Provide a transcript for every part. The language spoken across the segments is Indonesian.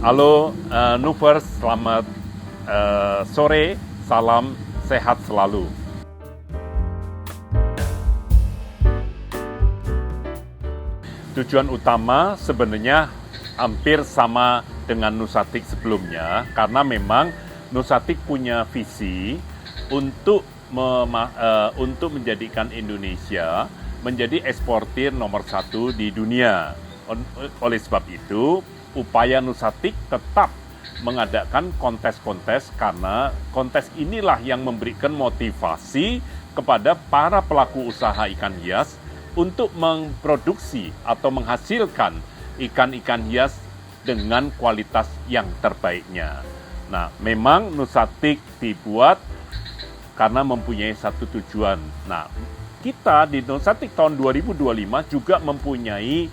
Halo Nuvers, selamat sore, salam sehat selalu. Tujuan utama sebenarnya hampir sama dengan Nusatik sebelumnya, karena memang Nusatik punya visi untuk menjadikan Indonesia menjadi eksportir nomor 1 di dunia. Oleh sebab itu, upaya Nusatik tetap mengadakan kontes-kontes karena kontes inilah yang memberikan motivasi kepada para pelaku usaha ikan hias untuk memproduksi atau menghasilkan ikan-ikan hias dengan kualitas yang terbaiknya. Nah, memang Nusatik dibuat karena mempunyai satu tujuan. Nah, kita di Nusatik tahun 2025 juga mempunyai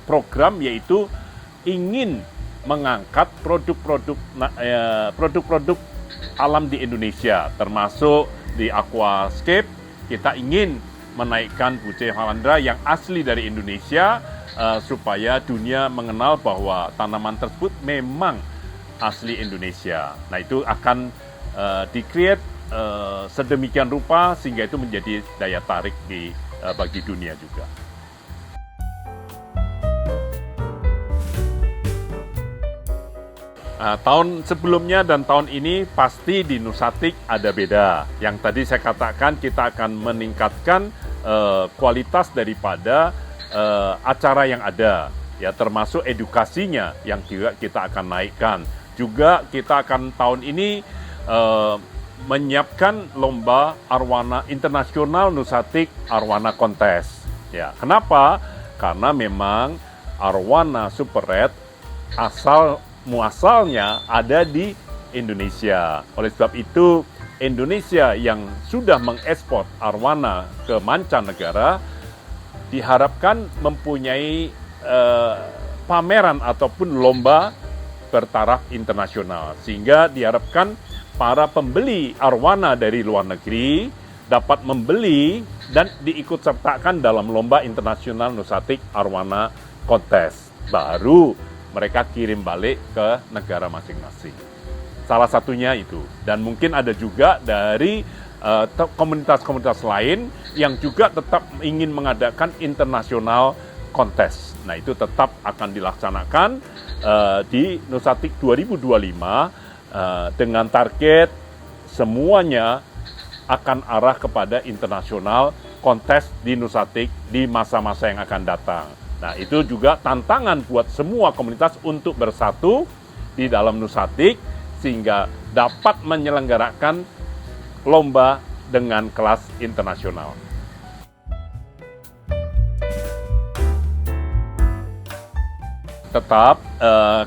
program, yaitu ingin mengangkat produk-produk alam di Indonesia, termasuk di aquascape. Kita ingin menaikkan bucai halandra yang asli dari Indonesia, supaya dunia mengenal bahwa tanaman tersebut memang asli Indonesia. Nah, itu akan di-create sedemikian rupa sehingga itu menjadi daya tarik bagi dunia juga. Tahun sebelumnya dan tahun ini pasti di Nusatik ada beda. Yang tadi saya katakan, kita akan meningkatkan kualitas daripada acara yang ada, ya, termasuk edukasinya yang juga kita akan naikkan. Juga kita akan tahun ini menyiapkan lomba arwana internasional Nusatik Arwana Kontes. Ya, kenapa? Karena memang arwana super red muasalnya ada di Indonesia. Oleh sebab itu, Indonesia yang sudah mengekspor arwana ke mancanegara diharapkan mempunyai pameran ataupun lomba bertaraf internasional, sehingga diharapkan para pembeli arwana dari luar negeri dapat membeli dan diikutsertakan dalam lomba internasional Nusatik Arwana Kontes. Baru mereka kirim balik ke negara masing-masing. Salah satunya itu. Dan mungkin ada juga dari komunitas-komunitas lain yang juga tetap ingin mengadakan internasional kontes. Nah, itu tetap akan dilaksanakan di Nusatik 2025 dengan target semuanya akan arah kepada internasional kontes di Nusatik di masa-masa yang akan datang. Nah, itu juga tantangan buat semua komunitas untuk bersatu di dalam Nusatik sehingga dapat menyelenggarakan lomba dengan kelas internasional. Tetap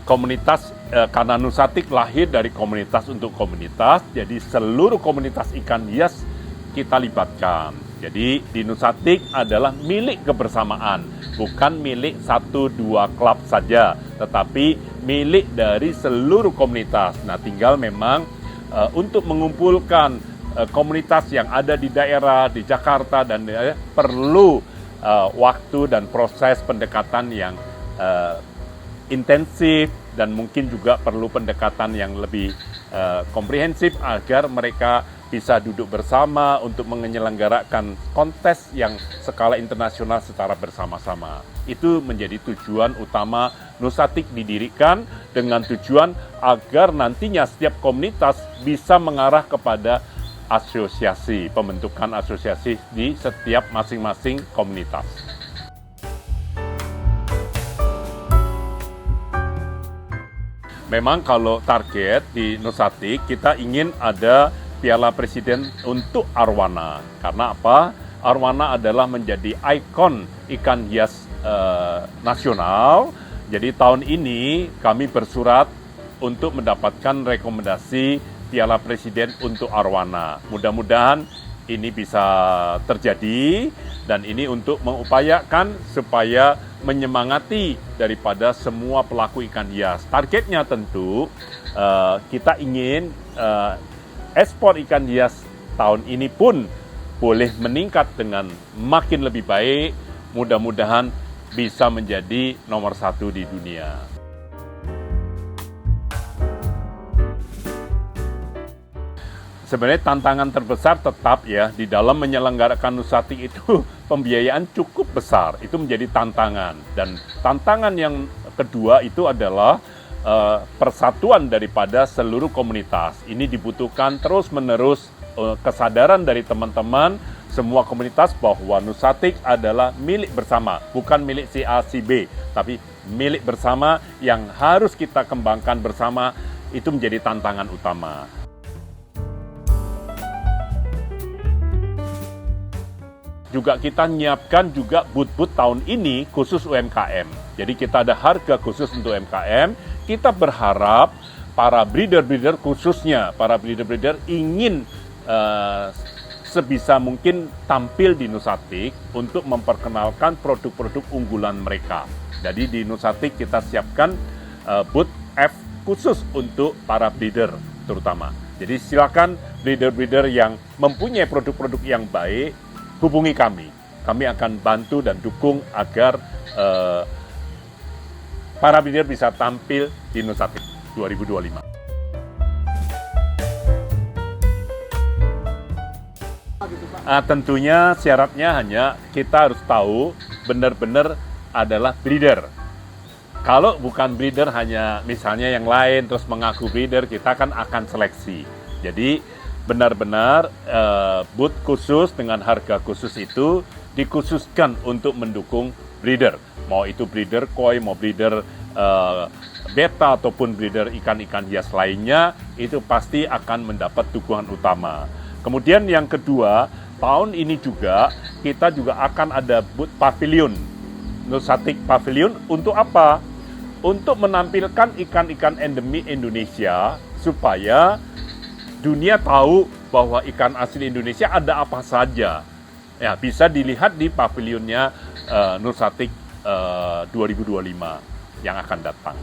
komunitas, karena Nusatik lahir dari komunitas untuk komunitas, jadi seluruh komunitas ikan hias kita libatkan. Jadi di Nusatik adalah milik kebersamaan, bukan milik 1-2 klub saja, tetapi milik dari seluruh komunitas. Nah, tinggal memang untuk mengumpulkan komunitas yang ada di daerah, di Jakarta, dan perlu waktu dan proses pendekatan yang intensif, dan mungkin juga perlu pendekatan yang lebih komprehensif agar mereka bisa duduk bersama untuk menyelenggarakan kontes yang skala internasional secara bersama-sama. Itu menjadi tujuan utama Nusatik didirikan, dengan tujuan agar nantinya setiap komunitas bisa mengarah kepada asosiasi, pembentukan asosiasi di setiap masing-masing komunitas. Memang kalau target di Nusatik, kita ingin ada Piala Presiden untuk arwana. Karena apa? Arwana adalah menjadi ikon ikan hias nasional. Jadi tahun ini kami bersurat untuk mendapatkan rekomendasi Piala Presiden untuk arwana. Mudah-mudahan ini bisa terjadi, dan ini untuk mengupayakan supaya menyemangati daripada semua pelaku ikan hias. Targetnya tentu kita ingin ekspor ikan hias tahun ini pun boleh meningkat dengan makin lebih baik. Mudah-mudahan bisa menjadi nomor 1 di dunia. Sebenarnya tantangan terbesar tetap ya di dalam menyelenggarakan Nusatik itu pembiayaan cukup besar. Itu menjadi tantangan. Dan tantangan yang kedua itu adalah persatuan daripada seluruh komunitas. Ini dibutuhkan terus-menerus kesadaran dari teman-teman semua komunitas bahwa Nusatik adalah milik bersama, bukan milik si A, si B, tapi milik bersama yang harus kita kembangkan bersama. Itu menjadi tantangan utama. Juga kita menyiapkan juga booth-booth tahun ini khusus UMKM. Jadi kita ada harga khusus untuk UMKM. Kita berharap para breeder-breeder khususnya, para breeder-breeder ingin sebisa mungkin tampil di Nusatik untuk memperkenalkan produk-produk unggulan mereka. Jadi di Nusatik kita siapkan booth F khusus untuk para breeder terutama. Jadi silakan breeder-breeder yang mempunyai produk-produk yang baik, hubungi kami. Kami akan bantu dan dukung agar para breeder bisa tampil di Nusatik 2025. Tentunya syaratnya hanya kita harus tahu benar-benar adalah breeder. Kalau bukan breeder hanya misalnya yang lain terus mengaku breeder, kita kan akan seleksi. Jadi benar-benar booth khusus dengan harga khusus itu dikhususkan untuk mendukung breeder. Mau itu breeder koi, mau breeder beta ataupun breeder ikan-ikan hias lainnya, itu pasti akan mendapat dukungan utama. Kemudian yang kedua, tahun ini juga kita juga akan ada booth pavilion, Nusatik Pavilion. Untuk apa? Untuk menampilkan ikan-ikan endemi Indonesia supaya dunia tahu bahwa ikan asli Indonesia ada apa saja. Ya, bisa dilihat di pavilionnya Nusatik 2025 yang akan datang.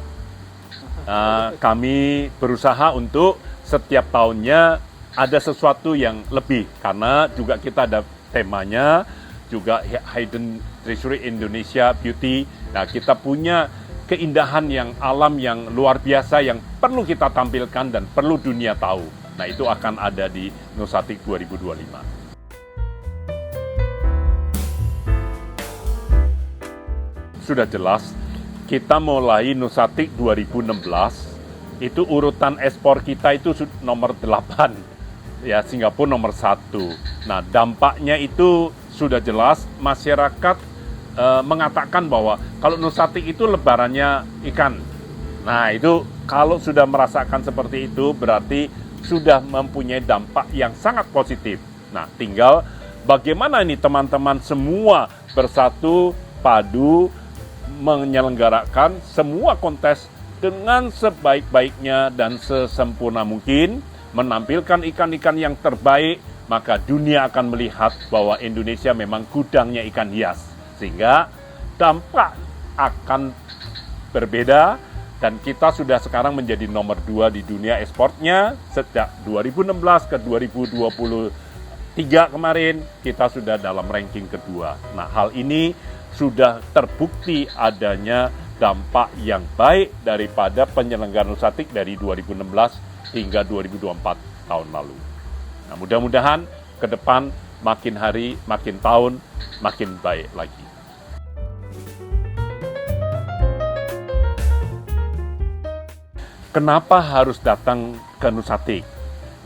Kami berusaha untuk setiap tahunnya ada sesuatu yang lebih, karena juga kita ada temanya juga Hidden Treasury Indonesia Beauty. Nah, kita punya keindahan yang alam yang luar biasa yang perlu kita tampilkan dan perlu dunia tahu. Nah, itu akan ada di Nusatik 2025. Sudah jelas, kita mulai Nusatik 2016, itu urutan ekspor kita itu nomor 8. Ya, Singapura nomor 1. Nah, dampaknya itu sudah jelas, masyarakat mengatakan bahwa kalau Nusatik itu lebarannya ikan. Nah, itu kalau sudah merasakan seperti itu berarti sudah mempunyai dampak yang sangat positif. Nah, tinggal bagaimana ini teman-teman semua bersatu padu menyelenggarakan semua kontes dengan sebaik-baiknya dan sesempurna mungkin, menampilkan ikan-ikan yang terbaik, maka dunia akan melihat bahwa Indonesia memang gudangnya ikan hias. Sehingga dampak akan berbeda, dan kita sudah sekarang menjadi nomor 2 di dunia ekspornya. Sejak 2016 ke 2023 kemarin, kita sudah dalam ranking kedua. Nah, hal ini sudah terbukti adanya dampak yang baik daripada penyelenggaraan Nusatik dari 2016 hingga 2024 tahun lalu. Nah, mudah-mudahan ke depan makin hari, makin tahun, makin baik lagi. Kenapa harus datang ke Nusatik?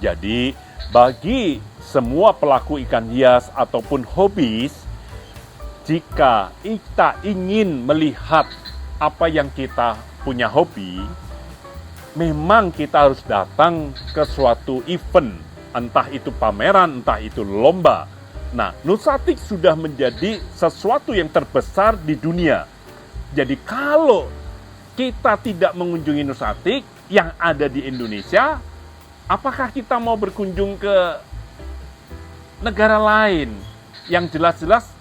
Jadi, bagi semua pelaku ikan hias ataupun hobis, jika kita ingin melihat apa yang kita punya hobi, memang kita harus datang ke suatu event, entah itu pameran, entah itu lomba. Nah, Nusatik sudah menjadi sesuatu yang terbesar di dunia. Jadi kalau kita tidak mengunjungi Nusatik yang ada di Indonesia, apakah kita mau berkunjung ke negara lain yang jelas-jelas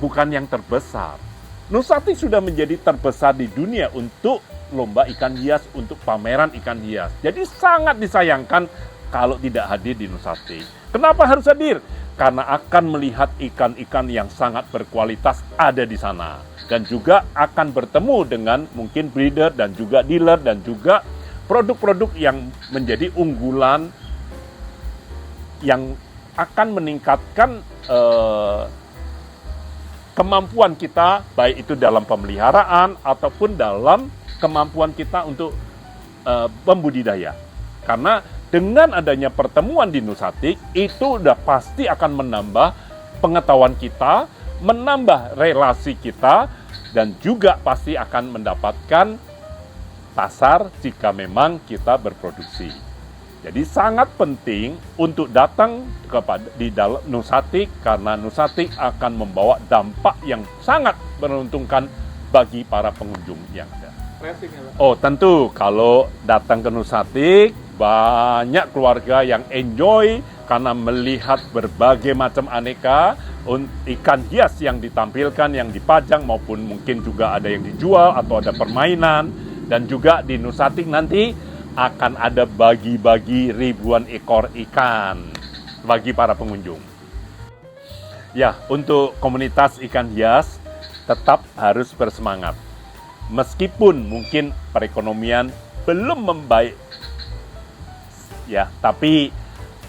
bukan yang terbesar? Nusatik sudah menjadi terbesar di dunia untuk lomba ikan hias, untuk pameran ikan hias. Jadi sangat disayangkan kalau tidak hadir di Nusatik. Kenapa harus hadir? Karena akan melihat ikan-ikan yang sangat berkualitas ada di sana. Dan juga akan bertemu dengan mungkin breeder dan juga dealer dan juga produk-produk yang menjadi unggulan yang akan meningkatkan kemampuan kita, baik itu dalam pemeliharaan ataupun dalam kemampuan kita untuk pembudidaya. Karena dengan adanya pertemuan di Nusatik, itu udah pasti akan menambah pengetahuan kita, menambah relasi kita, dan juga pasti akan mendapatkan pasar jika memang kita berproduksi. Jadi sangat penting untuk datang di dalam Nusatik, karena Nusatik akan membawa dampak yang sangat menguntungkan bagi para pengunjung yang ada. Oh tentu, kalau datang ke Nusatik, banyak keluarga yang enjoy karena melihat berbagai macam aneka ikan hias yang ditampilkan, yang dipajang, maupun mungkin juga ada yang dijual atau ada permainan. Dan juga di Nusatik nanti akan ada bagi-bagi ribuan ekor ikan bagi para pengunjung. Ya, untuk komunitas ikan hias tetap harus bersemangat. Meskipun mungkin perekonomian belum membaik, ya, tapi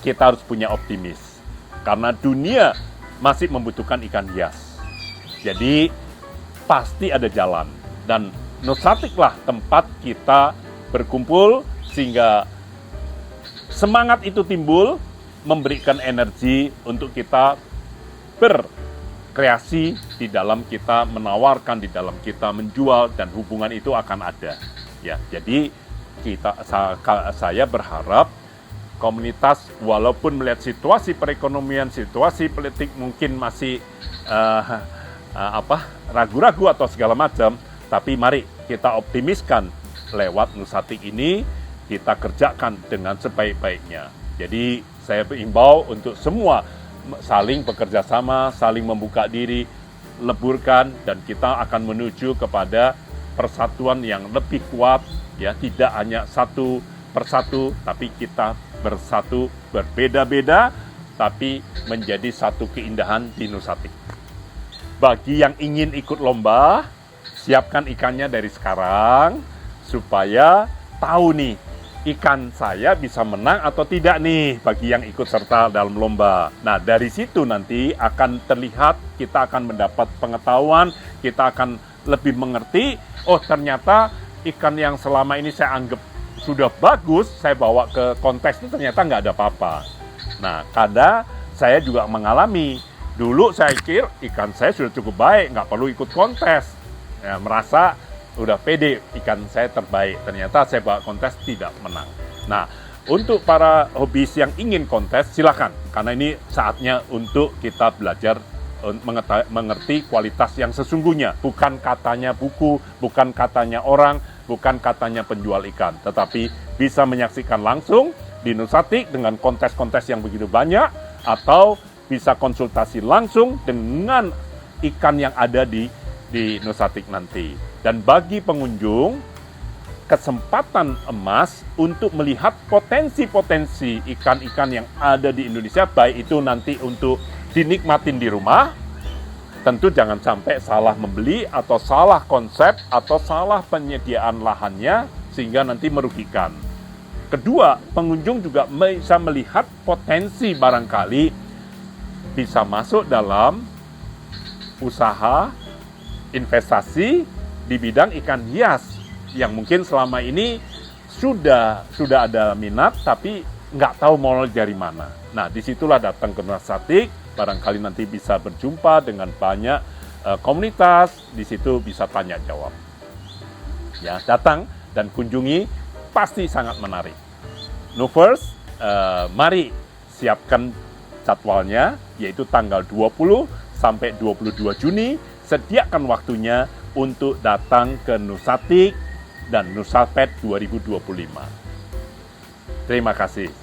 kita harus punya optimis. Karena dunia masih membutuhkan ikan hias. Jadi, pasti ada jalan. Dan Nusatiklah tempat kita berkumpul sehingga semangat itu timbul, memberikan energi untuk kita berkreasi di dalam kita menawarkan, di dalam kita menjual, dan hubungan itu akan ada. Ya, jadi saya berharap komunitas walaupun melihat situasi perekonomian, situasi politik mungkin masih ragu-ragu atau segala macam, tapi mari kita optimiskan lewat Nusatik ini, kita kerjakan dengan sebaik-baiknya. Jadi saya berimbau untuk semua saling bekerja sama, saling membuka diri, leburkan, dan kita akan menuju kepada persatuan yang lebih kuat, ya, tidak hanya satu persatu, tapi kita bersatu, berbeda-beda, tapi menjadi satu keindahan di Nusatik. Bagi yang ingin ikut lomba, siapkan ikannya dari sekarang, supaya tahu nih, ikan saya bisa menang atau tidak nih, bagi yang ikut serta dalam lomba. Nah, dari situ nanti akan terlihat, kita akan mendapat pengetahuan, kita akan lebih mengerti, oh ternyata ikan yang selama ini saya anggap sudah bagus, saya bawa ke kontes itu ternyata nggak ada apa-apa. Nah, kadang saya juga mengalami, dulu saya pikir ikan saya sudah cukup baik, nggak perlu ikut kontes. Ya, merasa udah pede ikan saya terbaik, ternyata saya bawa kontes tidak menang. Nah, untuk para hobis yang ingin kontes, silakan, karena ini saatnya untuk kita belajar mengerti kualitas yang sesungguhnya, bukan katanya buku, bukan katanya orang, bukan katanya penjual ikan, tetapi bisa menyaksikan langsung di Nusatik dengan kontes-kontes yang begitu banyak, atau bisa konsultasi langsung dengan ikan yang ada di Nusatik nanti. Dan bagi pengunjung, kesempatan emas untuk melihat potensi-potensi ikan-ikan yang ada di Indonesia, baik itu nanti untuk dinikmatin di rumah, tentu jangan sampai salah membeli atau salah konsep atau salah penyediaan lahannya sehingga nanti merugikan. Kedua, pengunjung juga bisa melihat potensi barangkali bisa masuk dalam usaha investasi di bidang ikan hias yang mungkin selama ini sudah ada minat tapi nggak tahu mau dari mana. Nah, disitulah datang ke Nusatik, barangkali nanti bisa berjumpa dengan banyak komunitas, di situ bisa tanya jawab. Ya, datang dan kunjungi, pasti sangat menarik. First, mari siapkan jadwalnya, yaitu tanggal 20 sampai 22 Juni, sediakan waktunya untuk datang ke Nusatik dan Nusapet 2025. Terima kasih.